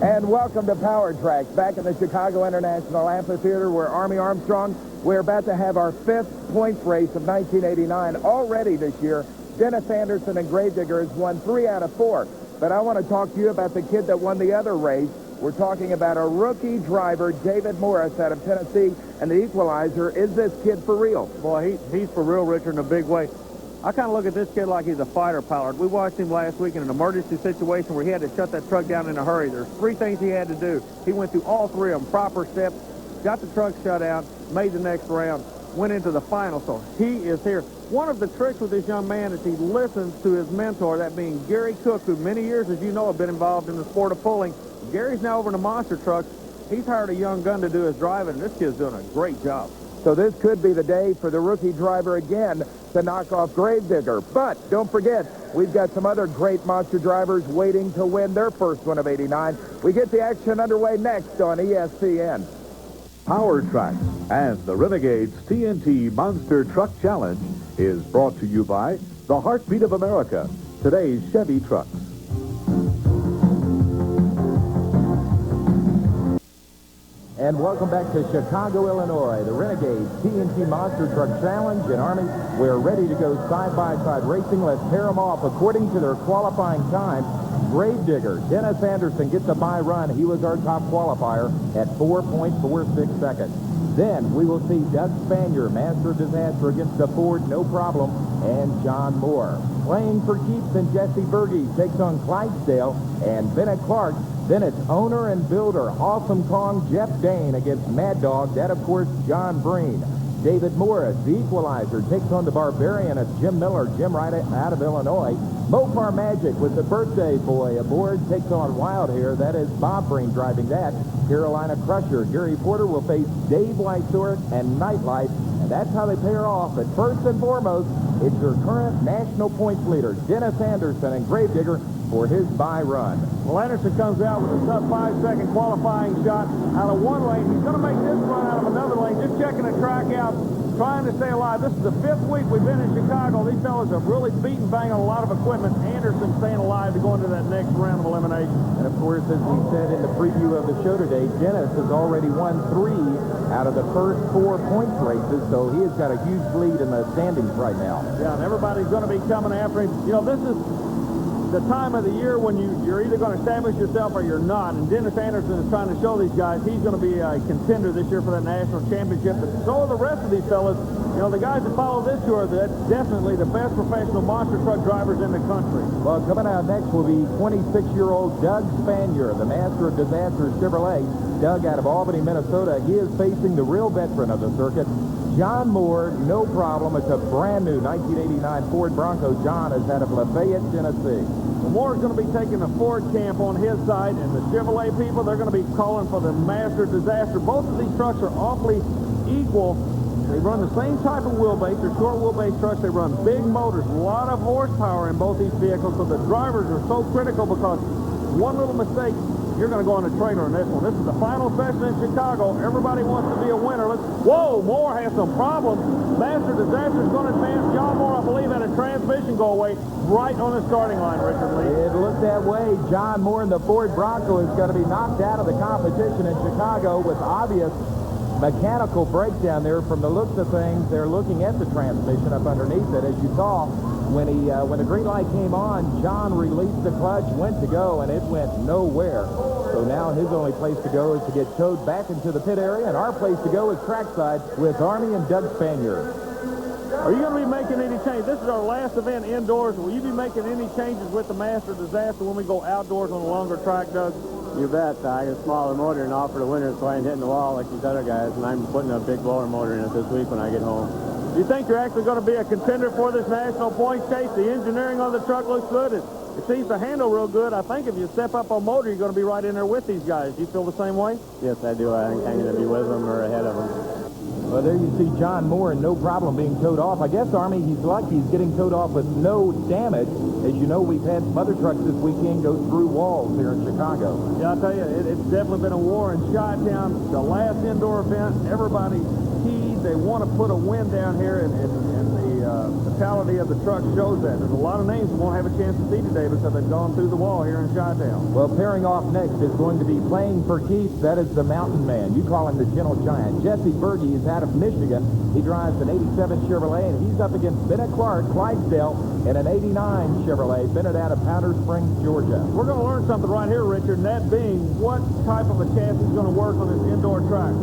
And welcome to Power Tracks, back in the Chicago International Amphitheater, where Army Armstrong, we're about to have our 5th points race of 1989 already this year. Dennis Anderson and Gravedigger has won 3 out of 4. But I want to talk to you about the kid that won the other race. We're talking about a rookie driver, David Morris, out of Tennessee, and the equalizer. Is this kid for real? Boy, he's for real, Richard, in a big way. I kind of look at this kid like he's a fighter pilot. We watched him last week in an emergency situation where he had to shut that truck down in a hurry. There's 3 things he had to do. He went through all 3 of them, proper steps, got the truck shut down, made the next round, went into the final. So he is here. One of the tricks with this young man is he listens to his mentor, that being Gary Cook, who many years, as you know, have been involved in the sport of pulling. Gary's now over in the Monster Truck. He's hired a young gun to do his driving, and this kid's doing a great job. So this could be the day for the rookie driver again to knock off Gravedigger. But don't forget, we've got some other great monster drivers waiting to win their first one of 89. We get the action underway next on ESPN. Power Tracks and the Renegades TNT Monster Truck Challenge is brought to you by the Heartbeat of America, today's Chevy trucks. And welcome back to Chicago, Illinois, the Renegades TNT Monster Truck Challenge. And Army, we're ready to go side-by-side racing. Let's pair them off according to their qualifying time. Gravedigger, Dennis Anderson gets a bye run. He was our top qualifier at 4.46 seconds. Then we will see Doug Spanier, Master of Disaster against the Ford, no problem, and John Moore. Playing for keeps, and Jesse Berge takes on Clydesdale, and Bennett Clark. Then it's owner and builder, Awesome Kong, Jeff Dane against Mad Dog. That, of course, John Breen. David Morris, the equalizer, takes on the Barbarian. It's Jim Miller, Jim right out of Illinois. Mopar Magic with the birthday boy aboard takes on Wild Hair. That is Bob Breen driving that. Carolina Crusher, Gary Porter will face Dave Weissort and Nightlife. And that's how they pair off. But first and foremost, it's your current national points leader, Dennis Anderson and Gravedigger, for his bye run. Well, Anderson comes out with a sub 5-second qualifying shot out of one lane. He's going to make this run out of another lane, just checking the track out, trying to stay alive. This is the 5th week we've been in Chicago. These fellas have really beaten bang on a lot of equipment. Anderson staying alive to go into that next round of elimination. And of course, as we said in the preview of the show today, Dennis has already won 3 out of the first 4 points races, so he has got a huge lead in the standings right now. Yeah, and everybody's going to be coming after him. You know, this is the time of the year when you're either going to establish yourself or you're not. And Dennis Anderson is trying to show these guys he's going to be a contender this year for that national championship. But so are the rest of these fellas. You know, the guys that follow this tour, that's definitely the best professional monster truck drivers in the country. Well, coming out next will be 26-year-old Doug Spanier, the Master of Disaster Chevrolet. Doug out of Albany, Minnesota. He is facing the real veteran of the circuit, John Moore. No problem. It's a brand new 1989 Ford Bronco. John is out of Lafayette, Tennessee. Well, Moore's going to be taking the Ford camp on his side, and the Chevrolet people, they're going to be calling for the Master Disaster. Both of these trucks are awfully equal. They run the same type of wheelbase. They're short wheelbase trucks. They run big motors, a lot of horsepower in both these vehicles. So the drivers are so critical because one little mistake, you're going to go on a trailer in this one. This is the final session in Chicago. Everybody wants to be a winner. Whoa, Moore has some problems. Master Disaster is going to advance. John Moore, I believe, had a transmission go away right on the starting line, Richard Lee. It looked that way. John Moore in the Ford Bronco is going to be knocked out of the competition in Chicago with obvious mechanical breakdown there. From the looks of things, they're looking at the transmission up underneath it. As you saw, when the green light came on, John released the clutch, went to go, and it went nowhere. So now his only place to go is to get towed back into the pit area, and our place to go is trackside with Army and Doug Spanier. Are you going to be making any changes? This is our last event indoors. Will you be making any changes with the Master Disaster when we go outdoors on a longer track, Doug? You bet. I got a smaller motor and all for the winter, so I ain't hitting the wall like these other guys, and I'm putting a big blower motor in it this week when I get home. Do you think you're actually going to be a contender for this national points chase? The engineering on the truck looks good. It seems to handle real good. I think if you step up on motor, you're going to be right in there with these guys. Do you feel the same way? Yes, I do. I think I'm going to be with them or ahead of them. Well, there you see John Moore, and no problem being towed off. I guess, Army, he's lucky he's getting towed off with no damage. As you know, we've had some other trucks this weekend go through walls here in Chicago. Yeah, I'll tell you, it's definitely been a war in Chi-Town. The last indoor event, everybody keyed. They want to put a win down here in the versatility of the truck shows that. There's a lot of names we won't have a chance to see today because they've gone through the wall here in Chi-Town. Well, pairing off next is going to be playing for keeps. That is the mountain man. You call him the gentle giant. Jesse Berge is out of Michigan. He drives an 87 Chevrolet, and he's up against Bennett Clark, Clydesdale, in an 89 Chevrolet. Bennett out of Powder Springs, Georgia. We're going to learn something right here, Richard, and that being what type of a chassis is going to work on this indoor track.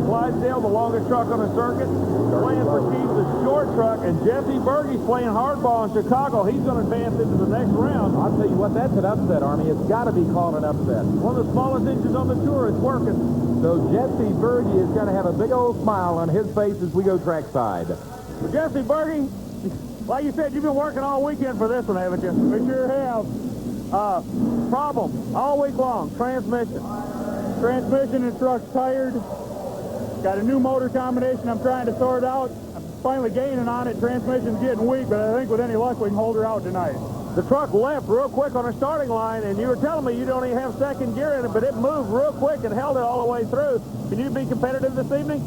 Clydesdale, the longest truck on the circuit, playing for keeps, the short truck, and Jesse Berge's playing hardball in Chicago. He's going to advance into the next round. I'll tell you what, that's an upset, Army. It's got to be called an upset. One of the smallest engines on the tour. It's working. So Jesse Berge is going to have a big old smile on his face as we go trackside. Well, Jesse Berge, like you said, you've been working all weekend for this one, haven't you? We sure have. Problem all week long. Transmission. Transmission and truck's tired. Got a new motor combination I'm trying to sort out. I'm finally gaining on it. Transmission's getting weak, but I think with any luck we can hold her out tonight. The truck left real quick on the starting line, and you were telling me you don't even have second gear in it, but it moved real quick and held it all the way through. Can you be competitive this evening?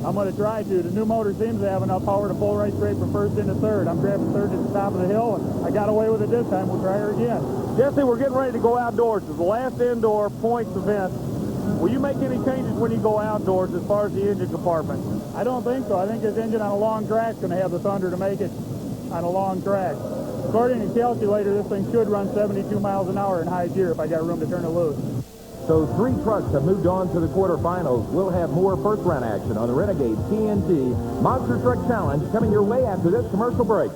I'm going to try to. The new motor seems to have enough power to pull right straight from first into third. I'm grabbing third at the top of the hill, and I got away with it this time. We'll try her again. Jesse, we're getting ready to go outdoors. It's the last indoor points event. Will you make any changes when you go outdoors as far as the engine compartment? I don't think so. I think this engine on a long track is going to have the thunder to make it on a long track. According to the calculator, this thing should run 72 miles an hour in high gear if I got room to turn it loose. So 3 trucks have moved on to the quarterfinals. We'll have more first-round action on the Renegades TNT Monster Truck Challenge coming your way after this commercial break.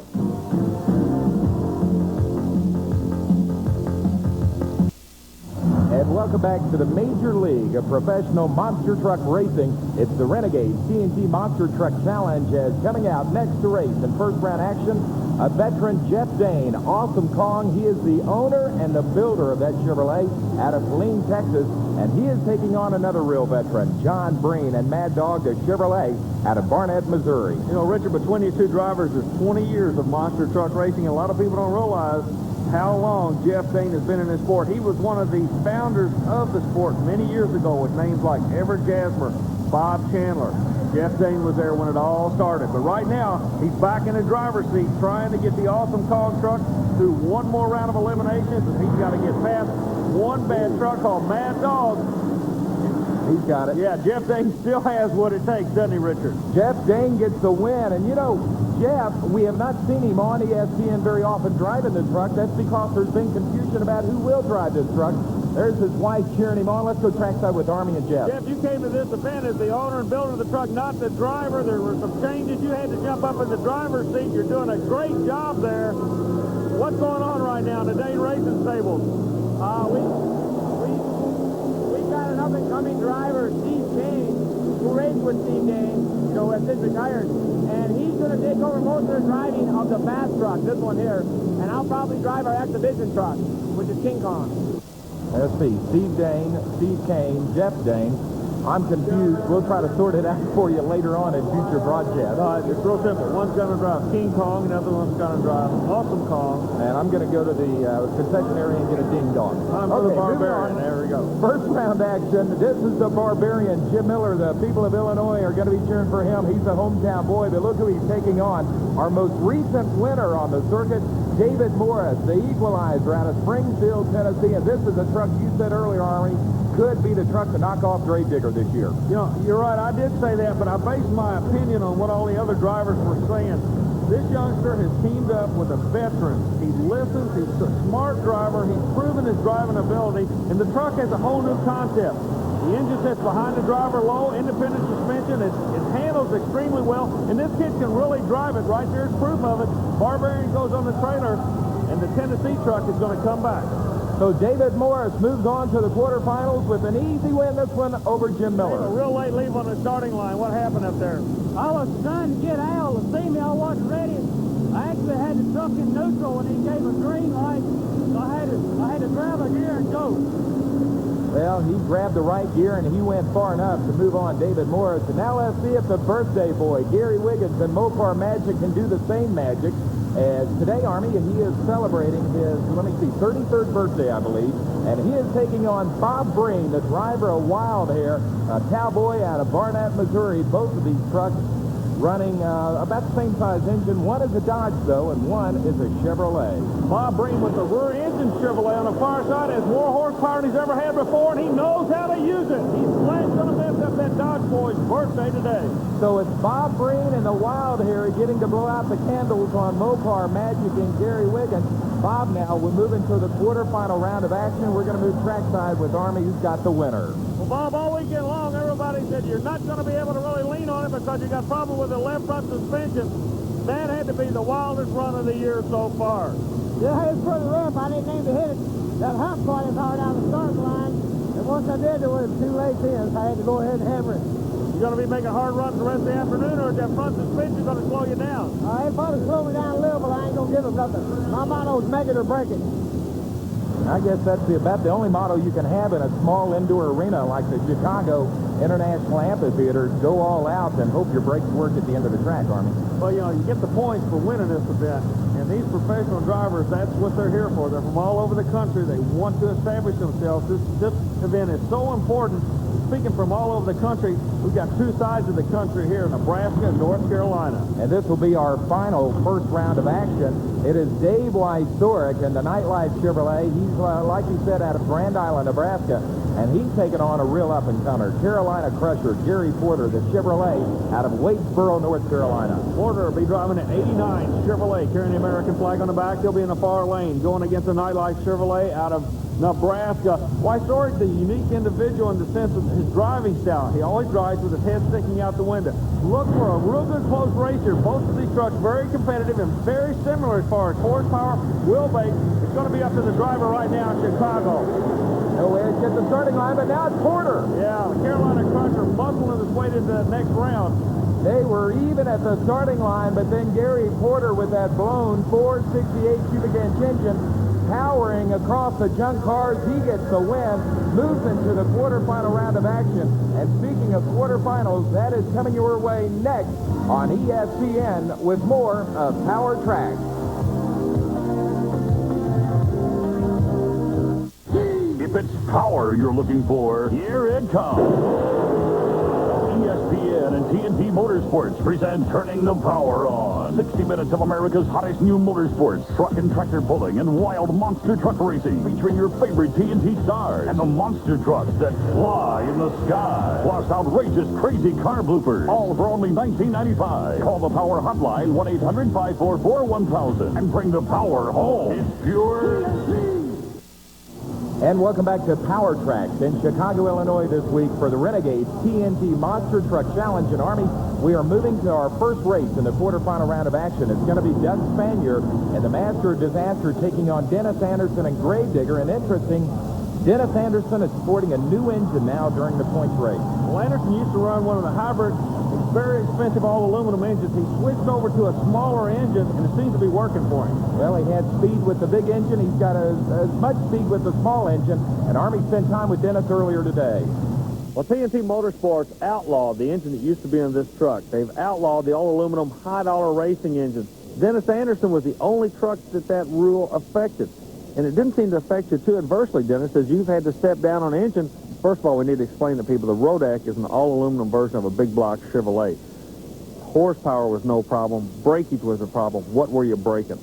And welcome back to the Major League of Professional Monster Truck Racing. It's the Renegades TNT Monster Truck Challenge as coming out next to race in first-round action, a veteran, Jeff Dane, Awesome Kong. He is the owner and the builder of that Chevrolet out of Killeen, Texas, and he is taking on another real veteran, John Breen and Mad Dog, the Chevrolet out of Barnett, Missouri. You know, Richard, between you two drivers, there's 20 years of monster truck racing. A lot of people don't realize how long Jeff Dane has been in this sport. He was one of the founders of the sport many years ago with names like Everett Jasmer, Bob Chandler. Jeff Dane was there when it all started. But right now, he's back in the driver's seat trying to get the Awesome Kong truck through one more round of eliminations, and he's got to get past one bad truck called Mad Dog. He's got it. Yeah, Jeff Dane still has what it takes, doesn't he, Richard? Jeff Dane gets the win, and you know, Jeff, we have not seen him on ESPN very often driving the truck. That's because there's been confusion about who will drive this truck. There's his wife cheering him on. Let's go trackside with Army and Jeff. Jeff, you came to this event as the owner and builder of the truck, not the driver. There were some changes. You had to jump up in the driver's seat. You're doing a great job there. What's going on right now in the Dane Racing stables? We've got an up-and-coming driver, Steve Kane, who raced with Steve Dane, you know, has since retired. And he's going to take over most of the driving of the fast truck, this one here. And I'll probably drive our exhibition truck, which is King Kong. Let's see, Steve Dane, Steve Kane, Jeff Dane. I'm confused. We'll try to sort it out for you later on in future broadcasts. It's real simple. One's going to drive King Kong, another one's going to drive Awesome Kong. And I'm going to go to the concessionary and get a ding-dong. Time for the Barbarian. There we go. First round action. This is the Barbarian, Jim Miller. The people of Illinois are going to be cheering for him. He's a hometown boy, but look who he's taking on. Our most recent winner on the circuit, David Morris, the equalizer out of Springfield, Tennessee. And this is a truck you said earlier, Army, could be the truck to knock off Gravedigger this year. You know, you're right. I did say that, but I based my opinion on what all the other drivers were saying. This youngster has teamed up with a veteran. He listens. He's a smart driver. He's proven his driving ability, and the truck has a whole new concept. The engine sits behind the driver low, independent suspension. It handles extremely well, and this kid can really drive it. Right there's proof of it. Barbarian goes on the trailer, and the Tennessee truck is going to come back. So David Morris moves on to the quarterfinals with an easy win this one over Jim Miller. A real late leave on the starting line. What happened up there? I was trying to get Al to see me. I wasn't ready. I actually had the truck in neutral when he gave a green light. So I had to grab a gear and go. Well, he grabbed the right gear, and he went far enough to move on David Morris. And now let's see if the birthday boy, Gary Wiggins, and Mopar Magic can do the same magic. As today, Army, and he is celebrating his, 33rd birthday, I believe. And he is taking on Bob Breen, the driver of Wild Hair, a cowboy out of Barnett, Missouri. Both of these trucks running about the same size engine. One is a Dodge, though, and one is a Chevrolet. Bob Breen with the rear engine Chevrolet on the far side has more horsepower than he's ever had before, and he knows how to use it. He's flat going to mess up that Dodge boy's birthday today. So it's Bob Breen and the Wild here getting to blow out the candles on Mopar, Magic, and Gary Wiggins. Bob, now we're moving to the quarterfinal round of action. We're going to move trackside with Army, who's got the winner. Well, Bob, all weekend long, everybody said you're not going to be able to really lean on it because you got problem with the left front suspension. That had to be the wildest run of the year so far. Yeah, it's pretty rough. I didn't aim to hit it. That hump quite as hard down the start line. And once I did, there was too late in, so I had to go ahead and hammer it. You going to be making hard runs the rest of the afternoon, or is that front suspension going to slow you down? It'll probably slow me down a little, but I ain't going to give it nothing. My motto is make it or break it. I guess that's about the only motto you can have in a small indoor arena like the Chicago Intl Amphitheater. Go all out and hope your brakes work at the end of the track, Army. Well, you know, you get the points for winning this event, and these professional drivers, that's what they're here for. They're from all over the country. They want to establish themselves. This event is so important. Speaking from all over the country, we've got two sides of the country here, Nebraska and North Carolina. And this will be our final first round of action. It is Dave Wysorek in the Nightlife Chevrolet. He's, like he said, out of Grand Island, Nebraska. And he's taken on a real up-and-comer, Carolina Crusher, Gary Porter, the Chevrolet, out of Waitsboro, North Carolina. Porter will be driving an 89 Chevrolet, carrying the American flag on the back. He'll be in the far lane, going against the Nightlife Chevrolet out of Nebraska. Wysorek, the unique individual in the sense of his driving style. He always drives with his head sticking out the window. Look for a real good close race here. Both of these trucks very competitive and very similar as far as horsepower, wheelbase. It's going to be up to the driver right now in Chicago. No edge at the starting line, but now it's Porter. Yeah, the Carolina Crusher muscling his way to the next round. They were even at the starting line, but then Gary Porter with that blown 468 cubic inch engine powering across the junk cars. He gets the win, moves into the quarterfinal round of action. And speaking of quarterfinals, that is coming your way next on ESPN with more of Power Track. If it's power you're looking for, here it comes. ESPN and TNT Motorsports present Turning the Power On. 60 minutes of America's hottest new motorsports, truck and tractor pulling, and wild monster truck racing, featuring your favorite TNT stars and the monster trucks that fly in the sky. Plus outrageous, crazy car bloopers, all for only $19.95. Call the Power Hotline, 1-800-544-1000, and bring the power home. It's pure TNT. And welcome back to Power Tracks in Chicago, Illinois this week for the Renegades TNT Monster Truck Challenge in Army. We are moving to our first race in the quarterfinal round of action. It's going to be Doug Spanier and the Master of Disaster taking on Dennis Anderson and Gravedigger. And interesting, Dennis Anderson is sporting a new engine now during the points race. Well, Anderson used to run one of the hybrid, very expensive all-aluminum engines. He switched over to a smaller engine, and it seems to be working for him. Well, he had speed with the big engine. He's got as much speed with the small engine. And Army spent time with Dennis earlier today. Well, TNT Motorsports outlawed the engine that used to be in this truck. They've outlawed the all-aluminum high-dollar racing engine. Dennis Anderson was the only truck that rule affected. And it didn't seem to affect you too adversely, Dennis, as you've had to step down on engine. First of all, we need to explain to people the Rodak is an all-aluminum version of a big block Chevrolet. Horsepower was no problem. Breakage was a problem. What were you breaking?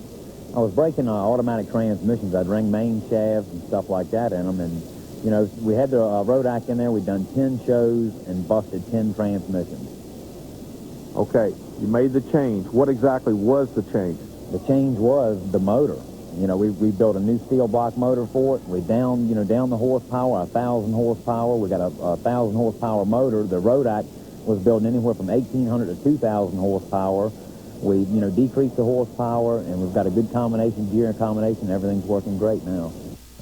I was breaking automatic transmissions. I'd ring main shafts and stuff like that in them. And, you know, we had the Rodak in there. We'd done 10 shows and busted 10 transmissions. Okay, you made the change. What exactly was the change? The change was the motor. You know, we built a new steel block motor for it. We down the horsepower, 1,000 horsepower. We got a 1,000 horsepower motor. The Rodak was building anywhere from 1,800 to 2,000 horsepower. We, decreased the horsepower, and we've got a good combination, gear and combination. Everything's working great now.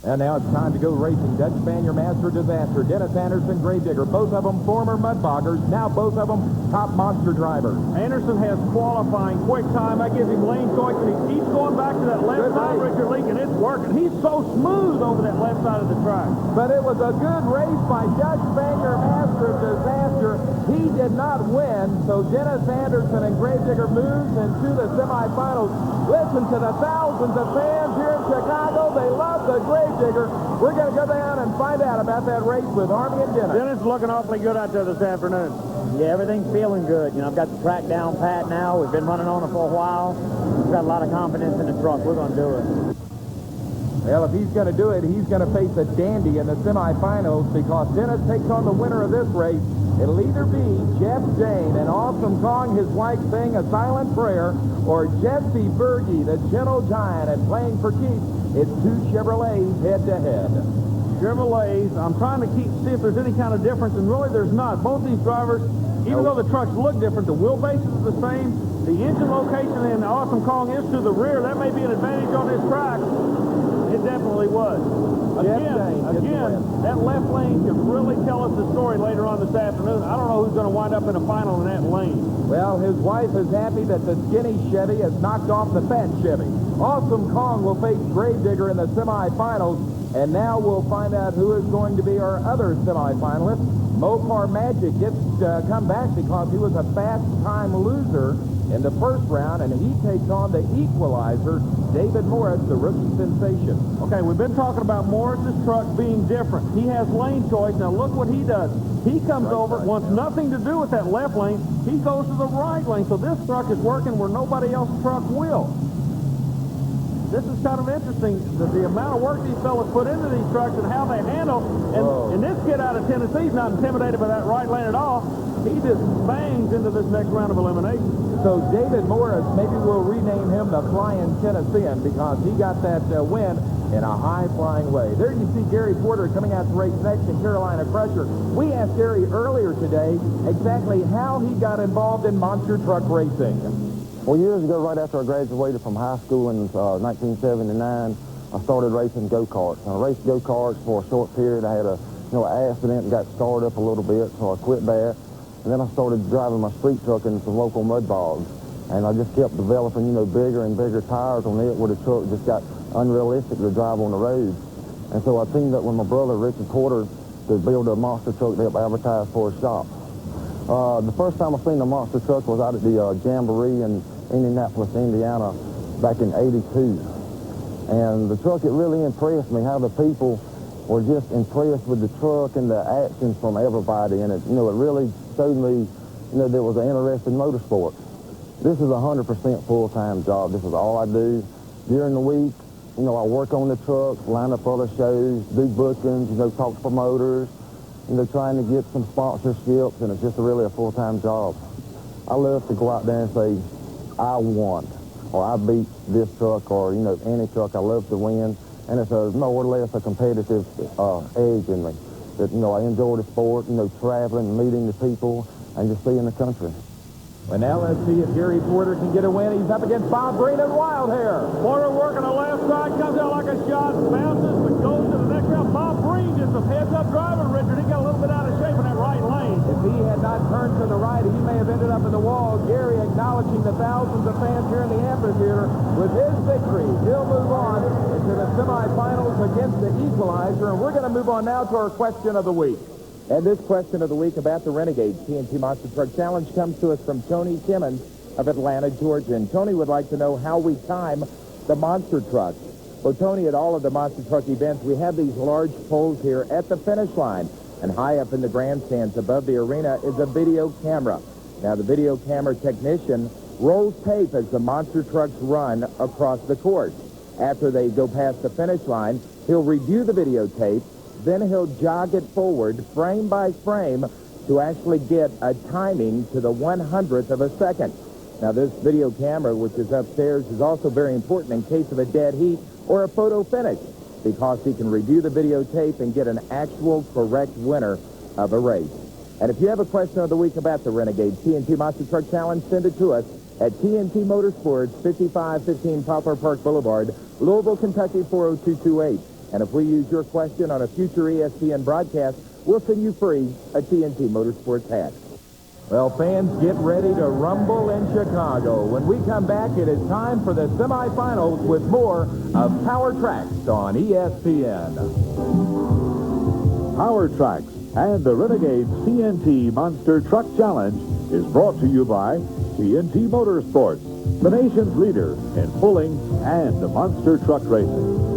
And now it's time to go racing. Doug Spanier, Master of Disaster. Dennis Anderson, Gravedigger. Both of them former mudboggers. Now both of them top monster drivers. Anderson has qualifying quick time. That gives him lane choice, and he keeps going back to that left side, Richard Leak, and it's working. He's so smooth over that left side of the track. But it was a good race by Doug Spanier, Master of Disaster. He did not win, so Dennis Anderson and Gravedigger moves into the semifinals. Listen to the thousands of fans here in Chicago. They love the Gravedigger. We're going to go down and find out about that race with Army and Dennis. Dennis looking awfully good out there this afternoon. Yeah, everything's feeling good. I've got the track down pat now. We've been running on it for a while. We've got a lot of confidence in the truck. We're going to do it. Well, if he's going to do it, he's going to face a dandy in the semifinals because Dennis takes on the winner of this race. It'll either be Jeff Jane and Awesome Kong, his wife, saying a silent prayer, or Jesse Berge, the gentle giant, and playing for keeps. It's two Chevrolets head-to-head. Chevrolets, I'm trying to see if there's any kind of difference, and really there's not. Both these drivers, even though the trucks look different, the wheelbase is the same. The engine location in Awesome Kong is to the rear. That may be an advantage on this track. It definitely was. Again, that left lane could really tell us the story later on this afternoon. I don't know who's going to wind up in the final in that lane. Well, his wife is happy that the skinny Chevy has knocked off the fat Chevy. Awesome Kong will face Gravedigger in the semifinals, and now we'll find out who is going to be our other semifinalist. Mopar Magic gets come back because he was a fast time loser in the first round, and he takes on the equalizer, David Morris, the rookie sensation. Okay, we've been talking about Morris's truck being different. He has lane choice. Now look what he does. He comes over, wants nothing to do with that left lane. He goes to the right lane, so this truck is working where nobody else's truck will. This is kind of interesting, the amount of work these fellas put into these trucks and how they handle. And this kid out of Tennessee's not intimidated by that right lane at all. He just bangs into this next round of elimination. So David Morris, maybe we'll rename him the Flying Tennessean because he got that win in a high-flying way. There you see Gary Porter coming out to race next in Carolina Crusher. We asked Gary earlier today exactly how he got involved in monster truck racing. Well, years ago, right after I graduated from high school in 1979, I started racing go-karts. I raced go-karts for a short period. I had an accident and got scarred up a little bit, so I quit that. And then I started driving my street truck in some local mud bogs. And I just kept developing, bigger and bigger tires on it where the truck just got unrealistic to drive on the road. And so I teamed up with my brother, Richard Porter, to build a monster truck to help advertise for his shop. The first time I seen the monster truck was out at the Jamboree in Indianapolis, Indiana, back in '82. And the truck, it really impressed me how the people were just impressed with the truck and the action from everybody. And it really showed me, there was an interest in motorsport. This is a 100% full-time job. This is all I do. During the week, I work on the trucks, line up other shows, do bookings, talk to promoters, trying to get some sponsorships, and it's just really a full-time job. I love to go out there and say, I won, or I beat this truck, or, any truck. I love to win, and it's a more or less a competitive edge in me. That, I enjoy the sport, traveling, meeting the people, and just seeing the country. Well, now let's see if Gary Porter can get a win. He's up against Bob Green and Wild Hair. Porter working the left side, comes out like a shot, bounces, but goes to the next round. Bob Green just a heads-up driver, Richard. He got a little bit out of shape in that right lane. If he had not turned to the right, he may have ended up in the wall. Gary acknowledging the thousands of fans here in the amphitheater. With his victory, he'll move on into the semifinals against the equalizer. And we're going to move on now to our question of the week. And this question of the week about the Renegades TNT Monster Truck Challenge comes to us from Tony Simmons of Atlanta, Georgia. And Tony would like to know how we time the monster trucks. Well, Tony, at all of the monster truck events, we have these large poles here at the finish line. And high up in the grandstands above the arena is a video camera. Now, the video camera technician rolls tape as the monster trucks run across the course. After they go past the finish line, he'll review the videotape. Then he'll jog it forward frame by frame to actually get a timing to the 100th of a second. Now, this video camera, which is upstairs, is also very important in case of a dead heat or a photo finish because he can review the videotape and get an actual correct winner of a race. And if you have a question of the week about the Renegade TNT Monster Truck Challenge, send it to us at TNT Motorsports, 5515 Poplar Park Boulevard, Louisville, Kentucky, 40228. And if we use your question on a future ESPN broadcast, we'll send you free a TNT Motorsports hat. Well, fans, get ready to rumble in Chicago. When we come back, it is time for the semifinals with more of Power Tracks on ESPN. Power Tracks and the Renegades TNT Monster Truck Challenge is brought to you by TNT Motorsports, the nation's leader in pulling and monster truck racing.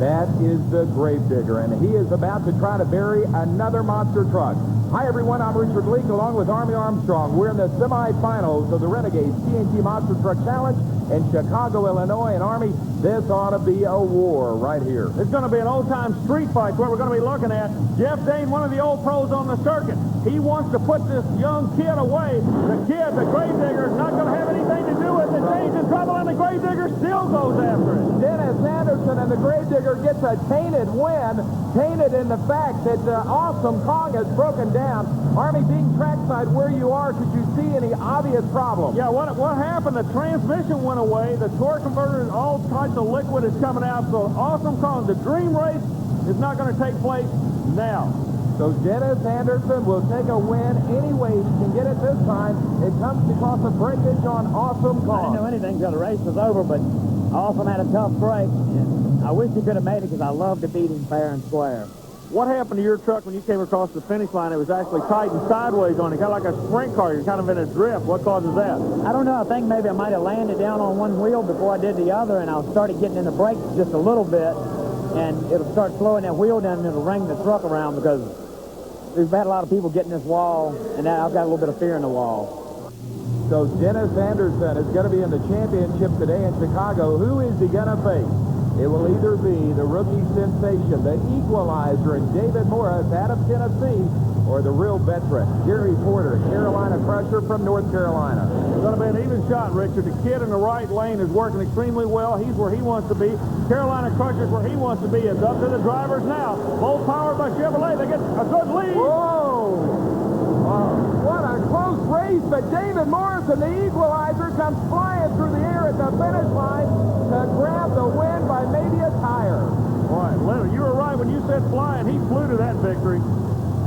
That is the Gravedigger, and he is about to try to bury another monster truck. Hi, everyone. I'm Richard Leake, along with Army Armstrong. We're in the semifinals of the Renegades TNT Monster Truck Challenge in Chicago, Illinois. And Army, this ought to be a war right here. It's going to be an old-time street fight. What we're going to be looking at. Jeff Dane, one of the old pros on the circuit, he wants to put this young kid away. The kid, the Gravedigger, is not going to have anything to do with it. Dane's in trouble, and the Gravedigger still goes after it. Dennis Anderson and the Gravedigger gets a tainted win, tainted in the fact that Awesome Kong has broken down. Army, being trackside where you are, could you see any obvious problem? Yeah, what happened? The transmission went away. The torque converter, all types of liquid is coming out. So Awesome Kong, the dream race is not going to take place now. So Dennis Anderson will take a win any way he can get it this time. It comes because of breakage on Awesome Kong. I didn't know anything until the race was over, but Awesome had a tough break, and I wish he could have made it because I love to beat him fair and square. What happened to your truck when you came across the finish line? It was actually tightened sideways on it, kind of like a sprint car. You're kind of in a drift. What causes that? I don't know. I think maybe I might have landed down on one wheel before I did the other, and I started getting in the brakes just a little bit, and it'll start slowing that wheel down, and it'll ring the truck around because we've had a lot of people getting this wall, and now I've got a little bit of fear in the wall. So Dennis Anderson is going to be in the championship today in Chicago. Who is he going to face? It will either be the rookie sensation, the equalizer, and David Morris out of Tennessee, or the real veteran, Gary Porter, Carolina Crusher from North Carolina. It's going to be an even shot, Richard. The kid in the right lane is working extremely well. He's where he wants to be. Carolina Crusher's where he wants to be. It's up to the drivers now. Both powered by Chevrolet. They get a good lead. Whoa! What a close race, but David Morris and the equalizer comes flying through the air at the finish line to grab the win by maybe a tire. Boy, you were right when you said flying. He flew to that victory.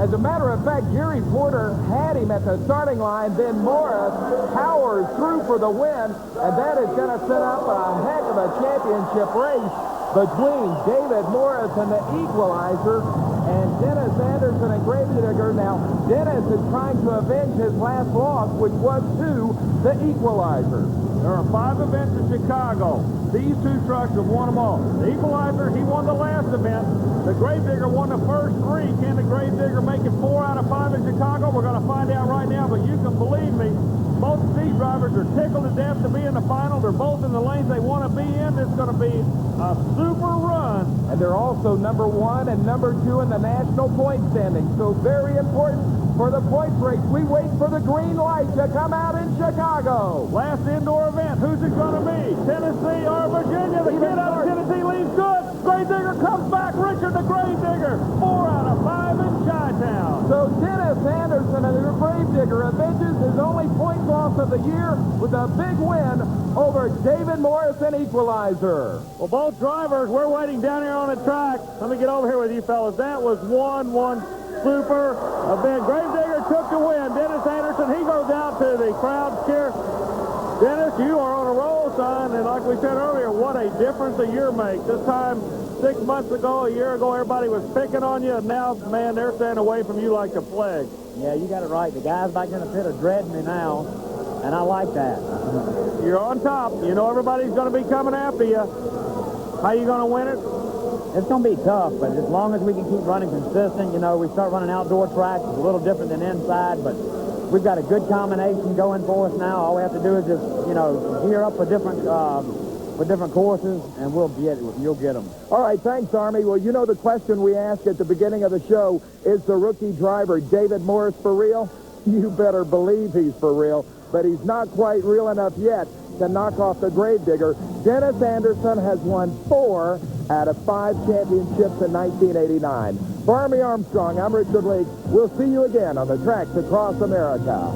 As a matter of fact, Gary Porter had him at the starting line, then Morris powers through for the win, and that is going to set up a heck of a championship race between David Morris and the equalizer and Dennis Anderson and Gravedigger. Now, Dennis is trying to avenge his last loss, which was to the equalizer. There are 5 events in Chicago. These 2 trucks have won them all. The equalizer, he won the last event. The Gravedigger won the first 3. Can the Gravedigger make it 4 out of 5 in Chicago? We're going to find out right now, but you can believe me, both of these drivers are tickled to death to be in the final. They're both in the lanes they want to be in. It's going to be a super run. And they're also number 1 and number 2 in the national point standing. So very important for the points race. We wait for the green light to come out in Chicago. Last indoor event. Who's it going to be? Tennessee or Virginia? The kid out of Tennessee leads good. Gravedigger comes back. Richard the Gravedigger. 4 out of 5 in Chi-Town. So Dennis Anderson and the Gravedigger avenges his only point loss of the year with a big win over David Morris and equalizer. Well, both drivers, we're waiting down here on the track. Let me get over here with you fellas. That was one super event. Gravedigger took the win. Dennis Anderson, he goes out to the crowd cheer. Dennis, you are on a roll, son, and like we said earlier, what a difference a year makes. This time, 6 months ago, a year ago, everybody was picking on you, and now, man, they're staying away from you like the plague. Yeah, you got it right. The guys back in the pit are dreading me now, and I like that. You're on top. You know everybody's going to be coming after you. How you going to win it? It's going to be tough, but as long as we can keep running consistent, you know, we start running outdoor tracks. It's a little different than inside, but we've got a good combination going for us now. All we have to do is just, you know, gear up for different courses, and you'll get them. All right, thanks, Army. Well, you know the question we asked at the beginning of the show, is the rookie driver David Morris for real? You better believe he's for real, but he's not quite real enough yet to knock off the Gravedigger. Dennis Anderson has won 4 out of 5 championships in 1989. For Army Armstrong, I'm Richard Leake. We'll see you again on the tracks across America.